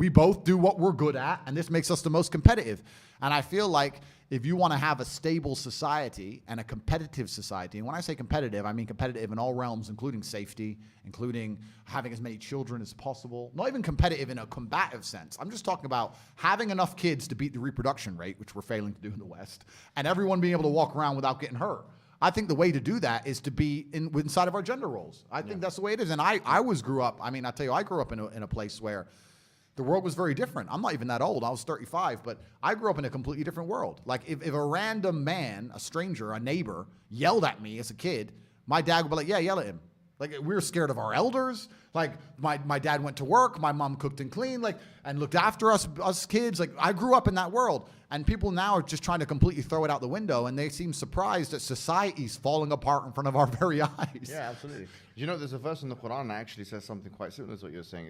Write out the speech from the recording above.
We both do what we're good at, and this makes us the most competitive. And I feel like if you want to have a stable society and a competitive society, and when I say competitive, I mean competitive in all realms, including safety, including having as many children as possible, not even competitive in a combative sense. I'm just talking about having enough kids to beat the reproduction rate, which we're failing to do in the West, and everyone being able to walk around without getting hurt. I think the way to do that is to be inside of our gender roles. I think that's the way it is. And I grew up, I grew up in a place where the world was very different. I'm not even that old. I was 35, but I grew up in a completely different world. Like if a random man, a stranger, a neighbor, yelled at me as a kid, my dad would be like, yeah, yell at him. Like we were scared of our elders. Like my dad went to work, my mom cooked and cleaned, and looked after us kids. Like I grew up in that world, and people now are just trying to completely throw it out the window, and they seem surprised that society's falling apart in front of our very eyes. Yeah, absolutely. You know, there's a verse in the Quran that actually says something quite similar to what you're saying.